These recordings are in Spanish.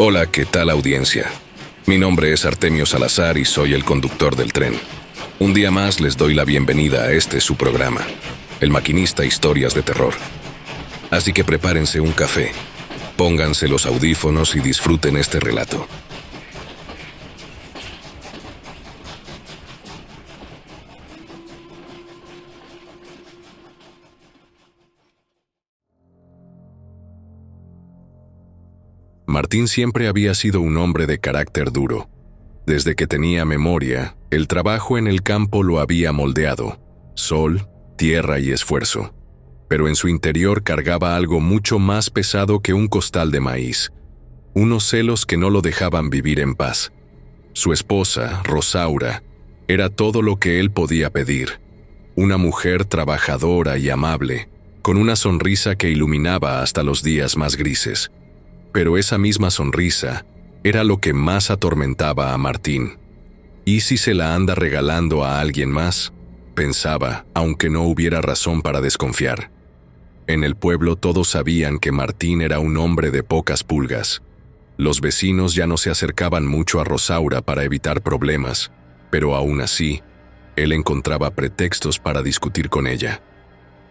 Hola, ¿qué tal audiencia? Mi nombre es Artemio Salazar y soy el conductor del tren. Un día más les doy la bienvenida a este su programa, El Maquinista Historias de Terror. Así que prepárense un café, pónganse los audífonos y disfruten este relato. Martín siempre había sido un hombre de carácter duro. Desde que tenía memoria, el trabajo en el campo lo había moldeado: sol, tierra y esfuerzo. Pero en su interior cargaba algo mucho más pesado que un costal de maíz, unos celos que no lo dejaban vivir en paz. Su esposa, Rosaura, era todo lo que él podía pedir: una mujer trabajadora y amable, con una sonrisa que iluminaba hasta los días más grises. Pero esa misma sonrisa era lo que más atormentaba a Martín. ¿Y si se la anda regalando a alguien más?, pensaba, aunque no hubiera razón para desconfiar. En el pueblo todos sabían que Martín era un hombre de pocas pulgas. Los vecinos ya no se acercaban mucho a Rosaura para evitar problemas, pero aún así, él encontraba pretextos para discutir con ella.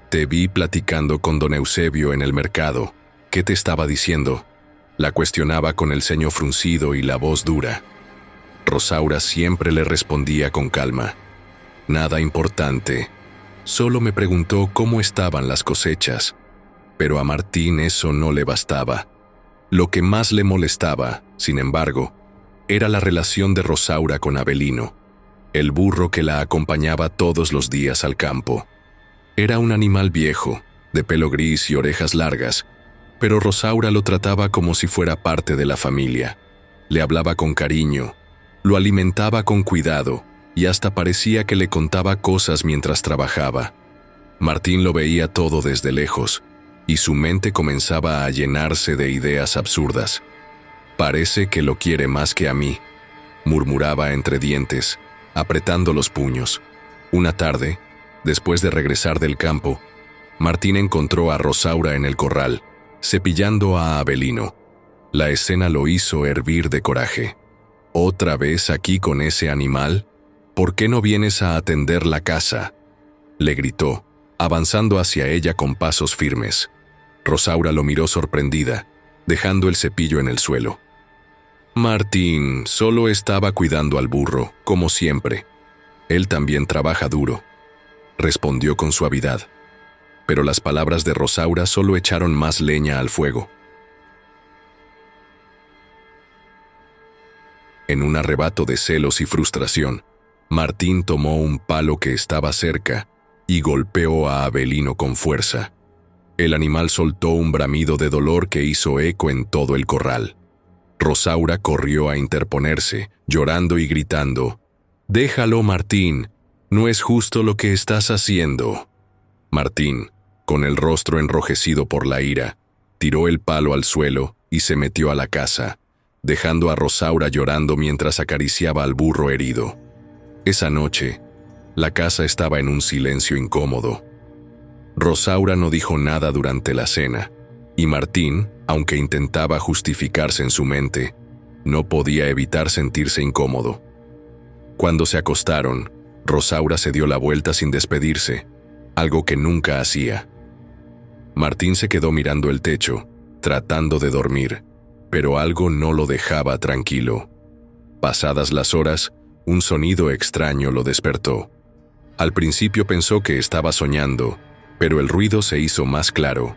«Te vi platicando con don Eusebio en el mercado. ¿Qué te estaba diciendo?», la cuestionaba con el ceño fruncido y la voz dura. Rosaura siempre le respondía con calma: «Nada importante. Solo me preguntó cómo estaban las cosechas». Pero a Martín eso no le bastaba. Lo que más le molestaba, sin embargo, era la relación de Rosaura con Avelino, el burro que la acompañaba todos los días al campo. Era un animal viejo, de pelo gris y orejas largas, pero Rosaura lo trataba como si fuera parte de la familia. Le hablaba con cariño, lo alimentaba con cuidado y hasta parecía que le contaba cosas mientras trabajaba. Martín lo veía todo desde lejos y su mente comenzaba a llenarse de ideas absurdas. «Parece que lo quiere más que a mí», murmuraba entre dientes, apretando los puños. Una tarde, después de regresar del campo, Martín encontró a Rosaura en el corral, cepillando a Avelino. La escena lo hizo hervir de coraje. «¿Otra vez aquí con ese animal? ¿Por qué no vienes a atender la casa?», le gritó, avanzando hacia ella con pasos firmes. Rosaura lo miró sorprendida, dejando el cepillo en el suelo. «Martín solo estaba cuidando al burro, como siempre. Él también trabaja duro», respondió con suavidad. Pero las palabras de Rosaura solo echaron más leña al fuego. En un arrebato de celos y frustración, Martín tomó un palo que estaba cerca y golpeó a Avelino con fuerza. El animal soltó un bramido de dolor que hizo eco en todo el corral. Rosaura corrió a interponerse, llorando y gritando: «Déjalo, Martín, no es justo lo que estás haciendo». Martín, con el rostro enrojecido por la ira, tiró el palo al suelo y se metió a la casa, dejando a Rosaura llorando mientras acariciaba al burro herido. Esa noche, la casa estaba en un silencio incómodo. Rosaura no dijo nada durante la cena, y Martín, aunque intentaba justificarse en su mente, no podía evitar sentirse incómodo. Cuando se acostaron, Rosaura se dio la vuelta sin despedirse, algo que nunca hacía. Martín se quedó mirando el techo, tratando de dormir, pero algo no lo dejaba tranquilo. Pasadas las horas, un sonido extraño lo despertó. Al principio pensó que estaba soñando, pero el ruido se hizo más claro.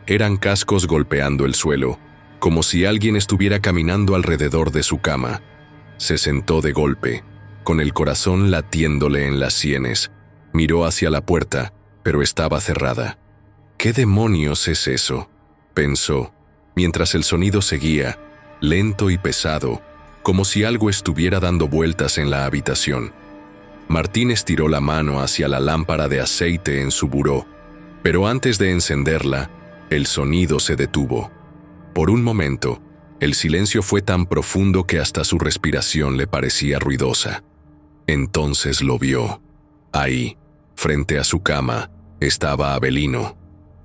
Eran cascos golpeando el suelo, como si alguien estuviera caminando alrededor de su cama. Se sentó de golpe, con el corazón latiéndole en las sienes. Miró hacia la puerta, pero estaba cerrada. «¿Qué demonios es eso?», pensó, mientras el sonido seguía, lento y pesado, como si algo estuviera dando vueltas en la habitación. Martín estiró la mano hacia la lámpara de aceite en su buró, pero antes de encenderla, el sonido se detuvo. Por un momento, el silencio fue tan profundo que hasta su respiración le parecía ruidosa. Entonces lo vio. Ahí, frente a su cama, estaba Avelino.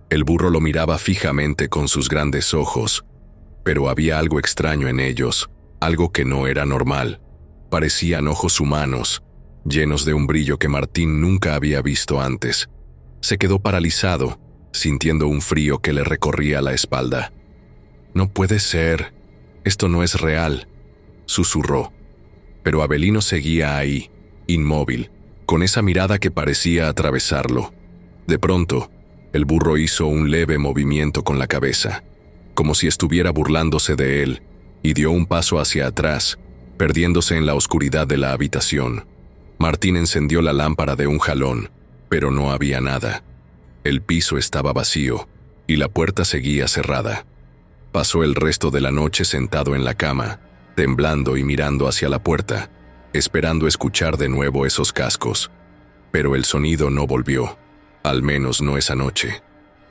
El burro lo miraba fijamente con sus grandes ojos. pero había algo extraño en ellos, algo que no era normal. Parecían ojos humanos, llenos de un brillo que Martín nunca había visto antes. Se quedó paralizado, sintiendo un frío que le recorría la espalda. «No puede ser, esto no es real», susurró. Pero Avelino seguía ahí, inmóvil, con esa mirada que parecía atravesarlo. De pronto, el burro hizo un leve movimiento con la cabeza, como si estuviera burlándose de él, y dio un paso hacia atrás, perdiéndose en la oscuridad de la habitación. Martín encendió la lámpara de un jalón, pero no había nada. El piso estaba vacío, y la puerta seguía cerrada. Pasó el resto de la noche sentado en la cama, temblando y mirando hacia la puerta, esperando escuchar de nuevo esos cascos. Pero el sonido no volvió, al menos no esa noche.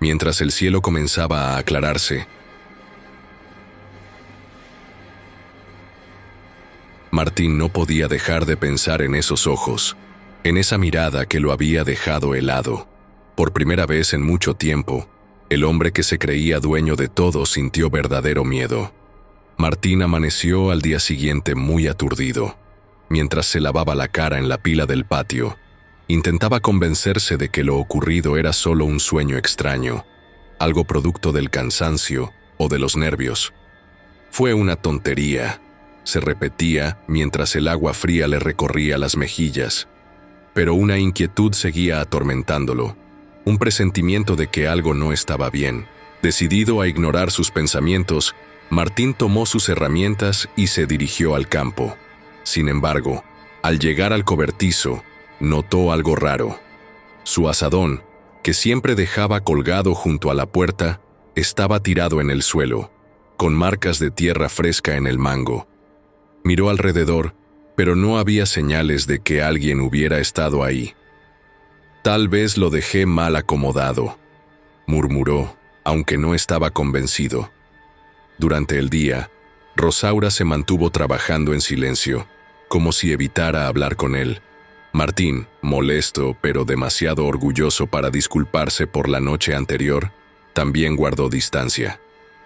Mientras el cielo comenzaba a aclararse, Martín no podía dejar de pensar en esos ojos, en esa mirada que lo había dejado helado. Por primera vez en mucho tiempo, el hombre que se creía dueño de todo sintió verdadero miedo. Martín amaneció al día siguiente muy aturdido. Mientras se lavaba la cara en la pila del patio, intentaba convencerse de que lo ocurrido era solo un sueño extraño, algo producto del cansancio o de los nervios. Fue una tontería, se repetía mientras el agua fría le recorría las mejillas. Pero una inquietud seguía atormentándolo, un presentimiento de que algo no estaba bien. Decidido a ignorar sus pensamientos, Martín tomó sus herramientas y se dirigió al campo. Sin embargo, al llegar al cobertizo, notó algo raro. Su azadón, que siempre dejaba colgado junto a la puerta, estaba tirado en el suelo, con marcas de tierra fresca en el mango. Miró alrededor, pero no había señales de que alguien hubiera estado ahí. «Tal vez lo dejé mal acomodado», murmuró, aunque no estaba convencido. Durante el día, Rosaura se mantuvo trabajando en silencio, como si evitara hablar con él. Martín, molesto pero demasiado orgulloso para disculparse por la noche anterior, también guardó distancia.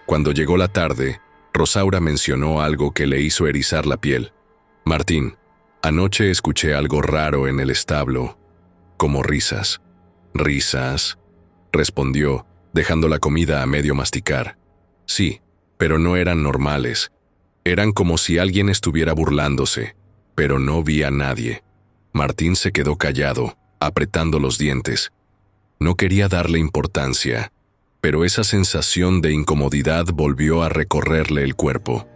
Cuando llegó la tarde, Rosaura mencionó algo que le hizo erizar la piel. «Martín, anoche escuché algo raro en el establo, como risas». «¿Risas?», respondió, dejando la comida a medio masticar. «Sí, pero no eran normales. Eran como si alguien estuviera burlándose, pero no vi a nadie». Martín se quedó callado, apretando los dientes. No quería darle importancia, pero esa sensación de incomodidad volvió a recorrerle el cuerpo.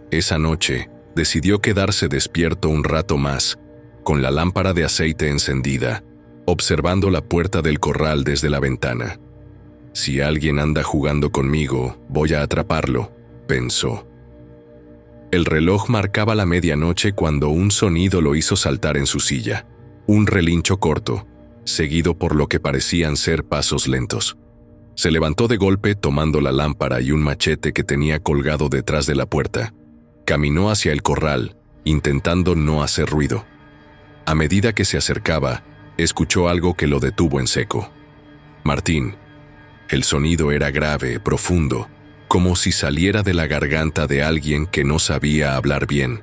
Esa noche, decidió quedarse despierto un rato más, con la lámpara de aceite encendida, observando la puerta del corral desde la ventana. «Si alguien anda jugando conmigo, voy a atraparlo», pensó. El reloj marcaba la medianoche cuando un sonido lo hizo saltar en su silla. Un relincho corto, seguido por lo que parecían ser pasos lentos. Se levantó de golpe tomando la lámpara y un machete que tenía colgado detrás de la puerta. Caminó hacia el corral, intentando no hacer ruido. A medida que se acercaba, escuchó algo que lo detuvo en seco. «Martín». El sonido era grave, profundo, como si saliera de la garganta de alguien que no sabía hablar bien.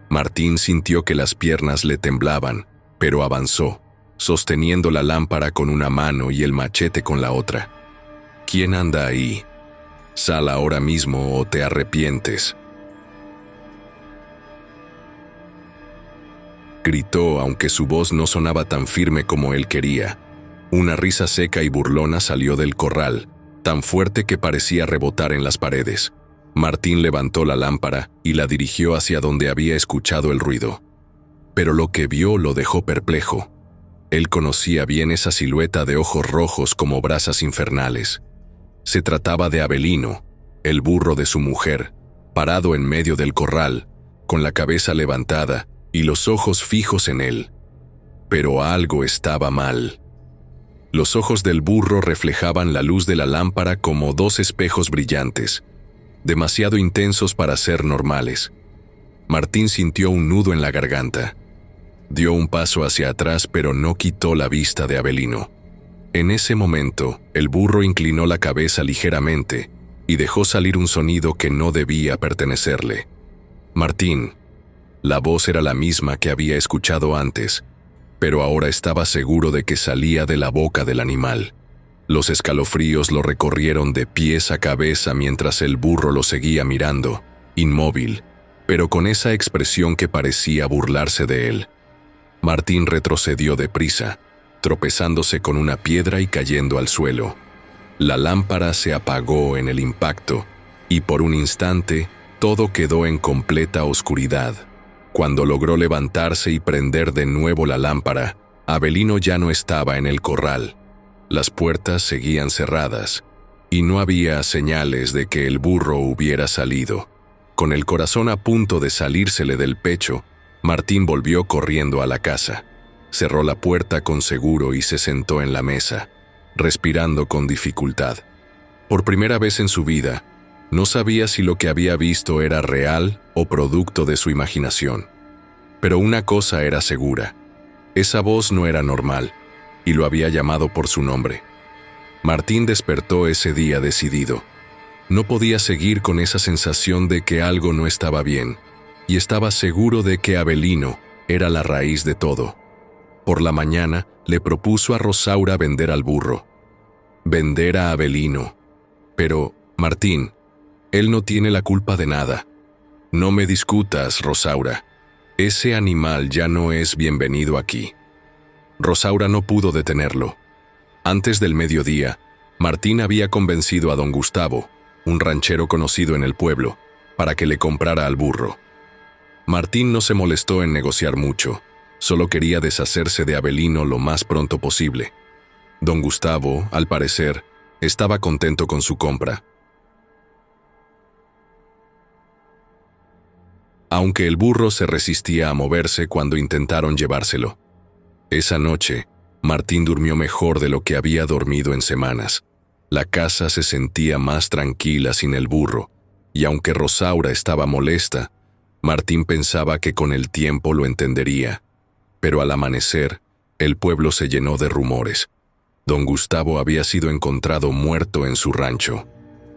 Martín sintió que las piernas le temblaban, pero avanzó, sosteniendo la lámpara con una mano y el machete con la otra. «¿Quién anda ahí? Sal ahora mismo o te arrepientes», gritó, aunque su voz no sonaba tan firme como él quería. Una risa seca y burlona salió del corral, tan fuerte que parecía rebotar en las paredes. Martín levantó la lámpara y la dirigió hacia donde había escuchado el ruido. Pero lo que vio lo dejó perplejo. Él conocía bien esa silueta de ojos rojos como brasas infernales. Se trataba de Avelino, el burro de su mujer, parado en medio del corral, con la cabeza levantada y los ojos fijos en él. Pero algo estaba mal. Los ojos del burro reflejaban la luz de la lámpara como dos espejos brillantes, demasiado intensos para ser normales. Martín sintió un nudo en la garganta. Dio un paso hacia atrás, pero no quitó la vista de Avelino. En ese momento, el burro inclinó la cabeza ligeramente y dejó salir un sonido que no debía pertenecerle. Martín. La voz era la misma que había escuchado antes, pero ahora estaba seguro de que salía de la boca del animal. Los escalofríos lo recorrieron de pies a cabeza mientras el burro lo seguía mirando, inmóvil, pero con esa expresión que parecía burlarse de él. Martín retrocedió deprisa, tropezándose con una piedra y cayendo al suelo. La lámpara se apagó en el impacto, y por un instante todo quedó en completa oscuridad. Cuando logró levantarse y prender de nuevo la lámpara, Avelino ya no estaba en el corral. Las puertas seguían cerradas, y no había señales de que el burro hubiera salido. Con el corazón a punto de salírsele del pecho, Martín volvió corriendo a la casa. Cerró la puerta con seguro y se sentó en la mesa, respirando con dificultad. Por primera vez en su vida, no sabía si lo que había visto era real o producto de su imaginación. Pero una cosa era segura: esa voz no era normal, y lo había llamado por su nombre. Martín despertó ese día decidido. No podía seguir con esa sensación de que algo no estaba bien, y estaba seguro de que Avelino era la raíz de todo. Por la mañana le propuso a Rosaura vender al burro. Vender a Avelino. Pero, Martín, él no tiene la culpa de nada. No me discutas, Rosaura. Ese animal ya no es bienvenido aquí. Rosaura no pudo detenerlo. Antes del mediodía, Martín había convencido a don Gustavo, un ranchero conocido en el pueblo, para que le comprara al burro. Martín no se molestó en negociar mucho, solo quería deshacerse de Avelino lo más pronto posible. Don Gustavo, al parecer, estaba contento con su compra. Aunque el burro se resistía a moverse cuando intentaron llevárselo. Esa noche, Martín durmió mejor de lo que había dormido en semanas. La casa se sentía más tranquila sin el burro, y aunque Rosaura estaba molesta, Martín pensaba que con el tiempo lo entendería. Pero al amanecer, el pueblo se llenó de rumores. Don Gustavo había sido encontrado muerto en su rancho.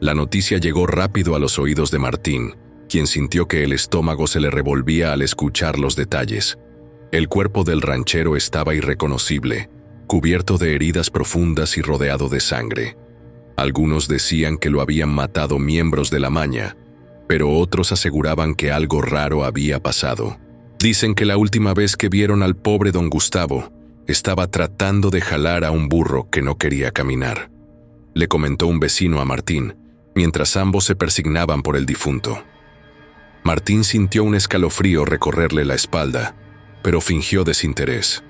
La noticia llegó rápido a los oídos de Martín, quien sintió que el estómago se le revolvía al escuchar los detalles. El cuerpo del ranchero estaba irreconocible, cubierto de heridas profundas y rodeado de sangre. Algunos decían que lo habían matado miembros de la maña, pero otros aseguraban que algo raro había pasado. Dicen que la última vez que vieron al pobre don Gustavo, estaba tratando de jalar a un burro que no quería caminar. Le comentó un vecino a Martín, mientras ambos se persignaban por el difunto. Martín sintió un escalofrío recorrerle la espalda, pero fingió desinterés.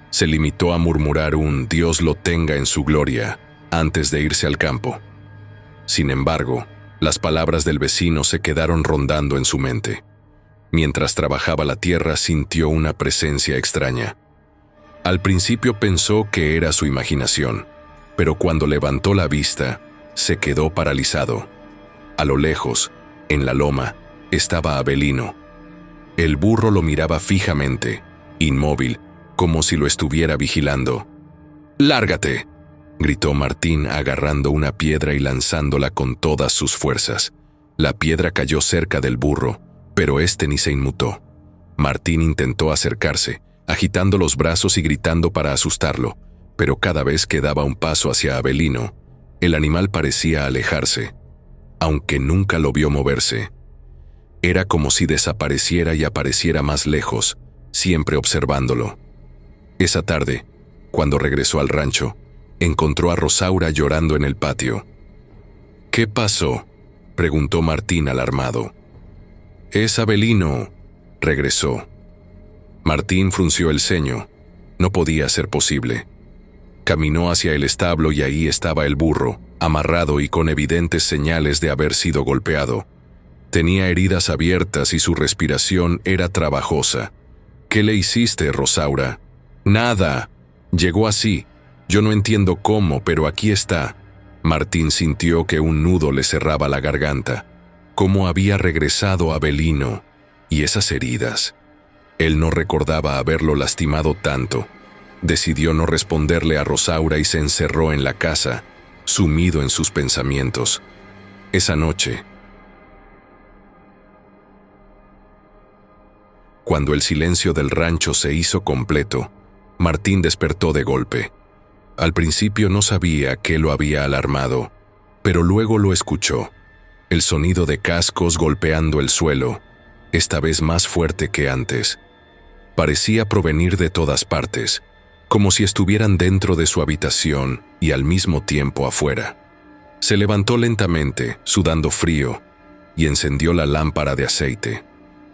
Se limitó a murmurar un «Dios lo tenga en su gloria» antes de irse al campo. Sin embargo, las palabras del vecino se quedaron rondando en su mente. Mientras trabajaba la tierra, sintió una presencia extraña. Al principio pensó que era su imaginación, pero cuando levantó la vista, se quedó paralizado. A lo lejos, en la loma, estaba Avelino. El burro lo miraba fijamente, inmóvil, como si lo estuviera vigilando. «¡Lárgate!», gritó Martín agarrando una piedra y lanzándola con todas sus fuerzas. La piedra cayó cerca del burro, pero este ni se inmutó. Martín intentó acercarse, agitando los brazos y gritando para asustarlo, pero cada vez que daba un paso hacia Avelino, el animal parecía alejarse, aunque nunca lo vio moverse. Era como si desapareciera y apareciera más lejos, siempre observándolo. Esa tarde, cuando regresó al rancho, encontró a Rosaura llorando en el patio. «¿Qué pasó?», preguntó Martín alarmado. «Es Avelino», regresó. Martín frunció el ceño. No podía ser posible. Caminó hacia el establo y ahí estaba el burro, amarrado y con evidentes señales de haber sido golpeado. Tenía heridas abiertas y su respiración era trabajosa. «¿Qué le hiciste, Rosaura?» «Nada. Llegó así. Yo no entiendo cómo, pero aquí está». Martín sintió que un nudo le cerraba la garganta. ¿Cómo había regresado Avelino? ¿Y esas heridas? Él no recordaba haberlo lastimado tanto. Decidió no responderle a Rosaura y se encerró en la casa, sumido en sus pensamientos. Esa noche, cuando el silencio del rancho se hizo completo, Martín despertó de golpe. Al principio no sabía qué lo había alarmado, pero luego lo escuchó. El sonido de cascos golpeando el suelo, esta vez más fuerte que antes. Parecía provenir de todas partes, como si estuvieran dentro de su habitación y al mismo tiempo afuera. Se levantó lentamente, sudando frío, y encendió la lámpara de aceite.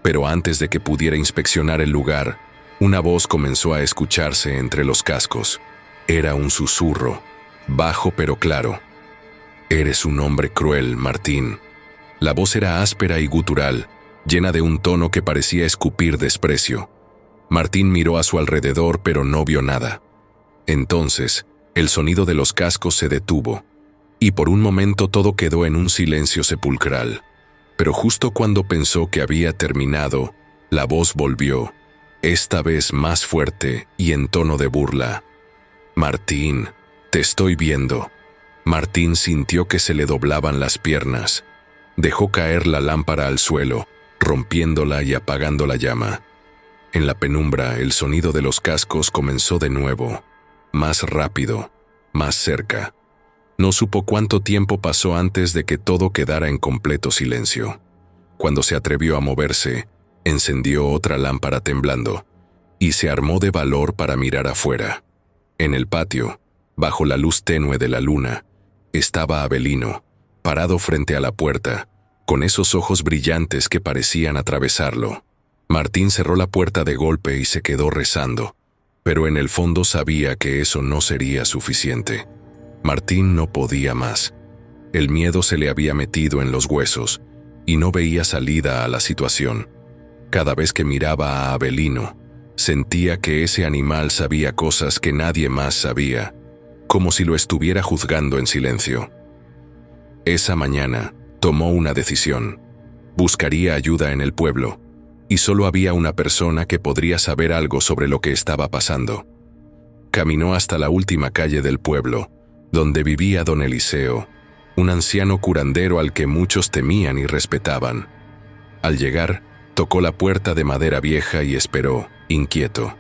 Pero antes de que pudiera inspeccionar el lugar, una voz comenzó a escucharse entre los cascos. Era un susurro, bajo pero claro. «Eres un hombre cruel, Martín». La voz era áspera y gutural, llena de un tono que parecía escupir desprecio. Martín miró a su alrededor, pero no vio nada. Entonces, el sonido de los cascos se detuvo, y por un momento todo quedó en un silencio sepulcral. Pero justo cuando pensó que había terminado, la voz volvió, esta vez más fuerte y en tono de burla. «Martín, te estoy viendo». Martín sintió que se le doblaban las piernas. Dejó caer la lámpara al suelo, rompiéndola y apagando la llama. En la penumbra, el sonido de los cascos comenzó de nuevo, más rápido, más cerca. No supo cuánto tiempo pasó antes de que todo quedara en completo silencio. Cuando se atrevió a moverse, encendió otra lámpara temblando, y se armó de valor para mirar afuera. En el patio, bajo la luz tenue de la luna, estaba Avelino, parado frente a la puerta, con esos ojos brillantes que parecían atravesarlo. Martín cerró la puerta de golpe y se quedó rezando, pero en el fondo sabía que eso no sería suficiente. Martín no podía más. El miedo se le había metido en los huesos, y no veía salida a la situación. Cada vez que miraba a Avelino, sentía que ese animal sabía cosas que nadie más sabía, como si lo estuviera juzgando en silencio. Esa mañana, tomó una decisión. Buscaría ayuda en el pueblo, y solo había una persona que podría saber algo sobre lo que estaba pasando. Caminó hasta la última calle del pueblo, donde vivía don Eliseo, un anciano curandero al que muchos temían y respetaban. Al llegar, tocó la puerta de madera vieja y esperó, inquieto.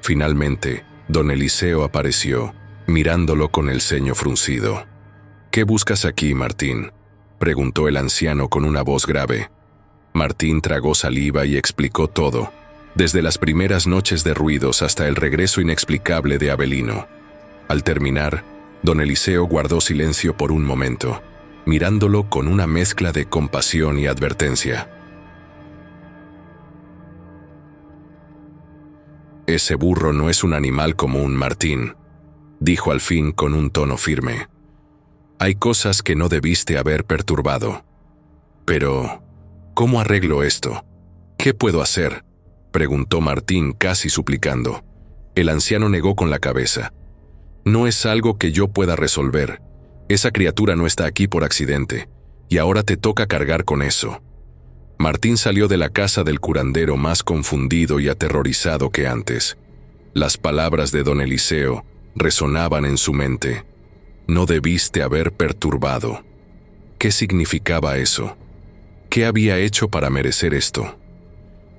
Finalmente, don Eliseo apareció, mirándolo con el ceño fruncido. «¿Qué buscas aquí, Martín?», preguntó el anciano con una voz grave. Martín tragó saliva y explicó todo, desde las primeras noches de ruidos hasta el regreso inexplicable de Avelino. Al terminar, don Eliseo guardó silencio por un momento, mirándolo con una mezcla de compasión y advertencia. «Ese burro no es un animal común, Martín», dijo al fin con un tono firme. «Hay cosas que no debiste haber perturbado. Pero, ¿cómo arreglo esto? ¿Qué puedo hacer?», preguntó Martín casi suplicando. El anciano negó con la cabeza. «No es algo que yo pueda resolver. Esa criatura no está aquí por accidente, y ahora te toca cargar con eso». Martín salió de la casa del curandero más confundido y aterrorizado que antes. Las palabras de don Eliseo resonaban en su mente. «No debiste haber perturbado». ¿Qué significaba eso? ¿Qué había hecho para merecer esto?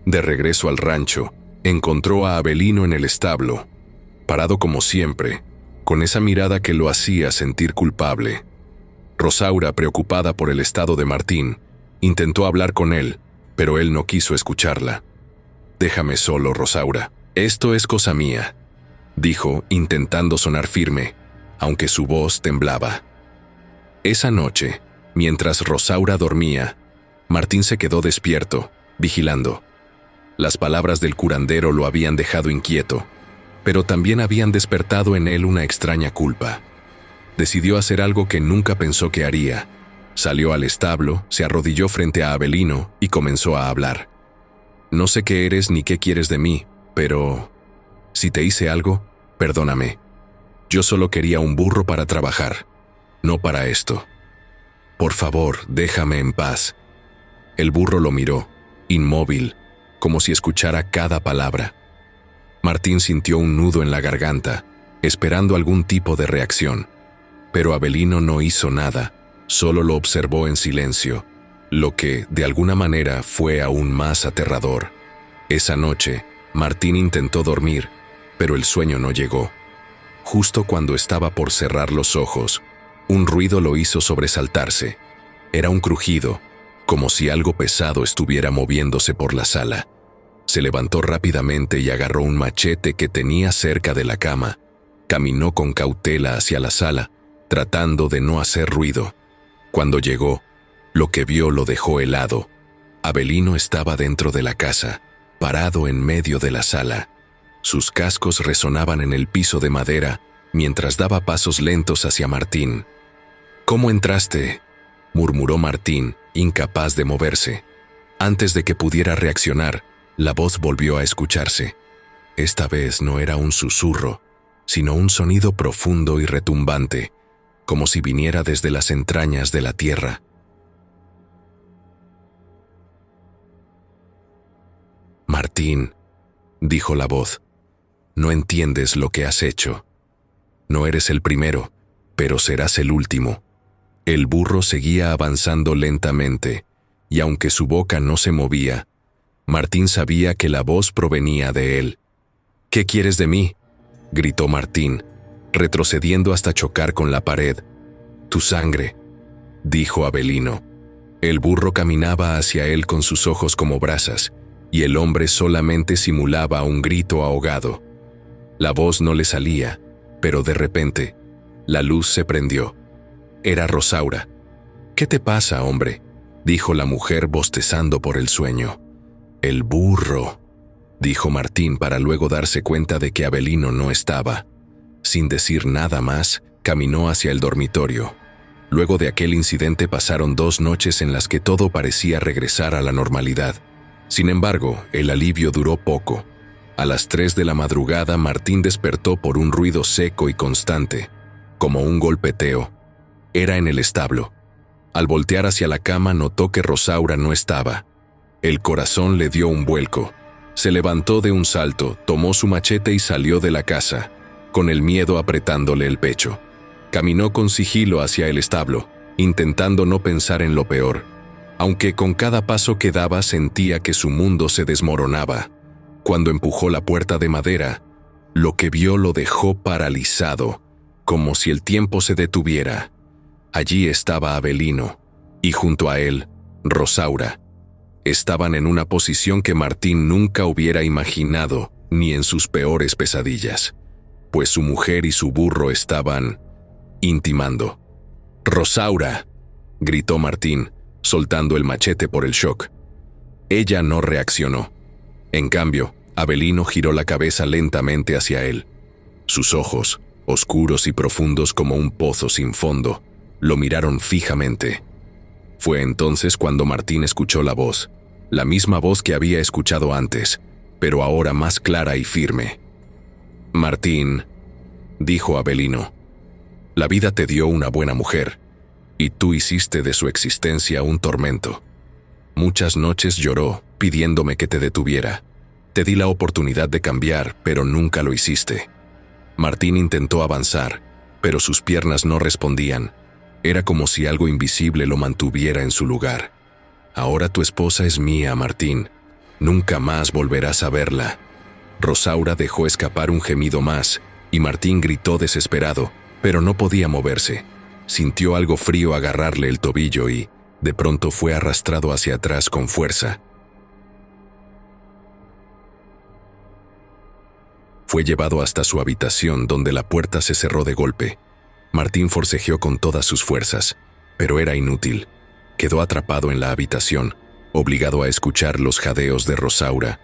De regreso al rancho, encontró a Avelino en el establo, parado como siempre, con esa mirada que lo hacía sentir culpable. Rosaura, preocupada por el estado de Martín, intentó hablar con él, pero él no quiso escucharla. «Déjame solo, Rosaura. Esto es cosa mía», dijo, intentando sonar firme, aunque su voz temblaba. Esa noche, mientras Rosaura dormía, Martín se quedó despierto, vigilando. Las palabras del curandero lo habían dejado inquieto, pero también habían despertado en él una extraña culpa. Decidió hacer algo que nunca pensó que haría. Salió al establo, se arrodilló frente a Avelino y comenzó a hablar. «No sé qué eres ni qué quieres de mí, pero si te hice algo, perdóname. Yo solo quería un burro para trabajar, no para esto. Por favor, déjame en paz». El burro lo miró, inmóvil, como si escuchara cada palabra. Martín sintió un nudo en la garganta, esperando algún tipo de reacción, pero Avelino no hizo nada, Solo lo observó en silencio, lo que, de alguna manera, fue aún más aterrador. Esa noche, Martín intentó dormir, pero el sueño no llegó. Justo cuando estaba por cerrar los ojos, un ruido lo hizo sobresaltarse. Era un crujido, como si algo pesado estuviera moviéndose por la sala. Se levantó rápidamente y agarró un machete que tenía cerca de la cama. Caminó con cautela hacia la sala, tratando de no hacer ruido. Cuando llegó, lo que vio lo dejó helado. Avelino estaba dentro de la casa, parado en medio de la sala. Sus cascos resonaban en el piso de madera mientras daba pasos lentos hacia Martín. «¿Cómo entraste?», murmuró Martín, incapaz de moverse. Antes de que pudiera reaccionar, la voz volvió a escucharse. Esta vez no era un susurro, sino un sonido profundo y retumbante, como si viniera desde las entrañas de la tierra. «Martín», dijo la voz, «no entiendes lo que has hecho. No eres el primero, pero serás el último». El burro seguía avanzando lentamente, y aunque su boca no se movía, Martín sabía que la voz provenía de él. «¿Qué quieres de mí?», gritó Martín, retrocediendo hasta chocar con la pared. «Tu sangre», dijo Avelino. El burro caminaba hacia él con sus ojos como brasas, y el hombre solamente simulaba un grito ahogado. La voz no le salía, pero de repente, la luz se prendió. Era Rosaura. «¿Qué te pasa, hombre?», dijo la mujer bostezando por el sueño. «El burro», dijo Martín para luego darse cuenta de que Avelino no estaba. Sin decir nada más, caminó hacia el dormitorio. Luego de aquel incidente pasaron 2 noches en las que todo parecía regresar a la normalidad. Sin embargo, el alivio duró poco. A las 3 de la madrugada, Martín despertó por un ruido seco y constante, como un golpeteo. Era en el establo. Al voltear hacia la cama, notó que Rosaura no estaba. El corazón le dio un vuelco. Se levantó de un salto, tomó su machete y salió de la casa, con el miedo apretándole el pecho. Caminó con sigilo hacia el establo, intentando no pensar en lo peor, aunque con cada paso que daba sentía que su mundo se desmoronaba. Cuando empujó la puerta de madera, lo que vio lo dejó paralizado, como si el tiempo se detuviera. Allí estaba Avelino, y junto a él, Rosaura. Estaban en una posición que Martín nunca hubiera imaginado, ni en sus peores pesadillas, pues su mujer y su burro estaban intimando. «¡Rosaura!», gritó Martín, soltando el machete por el shock. Ella no reaccionó. En cambio, Avelino giró la cabeza lentamente hacia él. Sus ojos, oscuros y profundos como un pozo sin fondo, lo miraron fijamente. Fue entonces cuando Martín escuchó la misma voz que había escuchado antes, pero ahora más clara y firme. «Martín», dijo Avelino, «la vida te dio una buena mujer, y tú hiciste de su existencia un tormento. Muchas noches lloró, pidiéndome que te detuviera. Te di la oportunidad de cambiar, pero nunca lo hiciste». Martín intentó avanzar, pero sus piernas no respondían. Era como si algo invisible lo mantuviera en su lugar. «Ahora tu esposa es mía, Martín. Nunca más volverás a verla». Rosaura dejó escapar un gemido más, y Martín gritó desesperado, pero no podía moverse. Sintió algo frío agarrarle el tobillo y, de pronto, fue arrastrado hacia atrás con fuerza. Fue llevado hasta su habitación, donde la puerta se cerró de golpe. Martín forcejeó con todas sus fuerzas, pero era inútil. Quedó atrapado en la habitación, obligado a escuchar los jadeos de Rosaura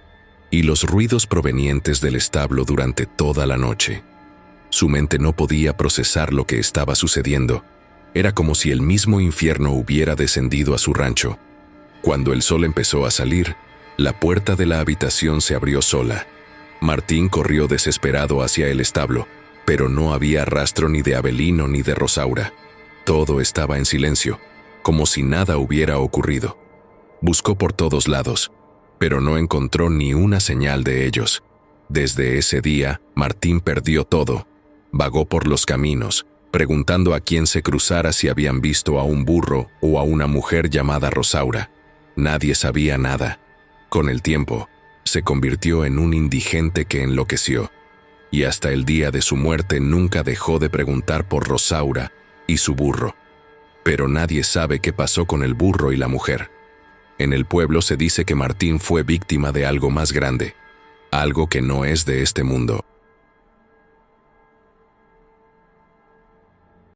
y los ruidos provenientes del establo durante toda la noche. Su mente no podía procesar lo que estaba sucediendo. Era como si el mismo infierno hubiera descendido a su rancho. Cuando el sol empezó a salir, la puerta de la habitación se abrió sola. Martín corrió desesperado hacia el establo, pero no había rastro ni de Avelino ni de Rosaura. Todo estaba en silencio, como si nada hubiera ocurrido. Buscó por todos lados, pero no encontró ni una señal de ellos. Desde ese día, Martín perdió todo. Vagó por los caminos, preguntando a quien se cruzara si habían visto a un burro o a una mujer llamada Rosaura. Nadie sabía nada. Con el tiempo, se convirtió en un indigente que enloqueció, y hasta el día de su muerte nunca dejó de preguntar por Rosaura y su burro. Pero nadie sabe qué pasó con el burro y la mujer. En el pueblo se dice que Martín fue víctima de algo más grande, algo que no es de este mundo.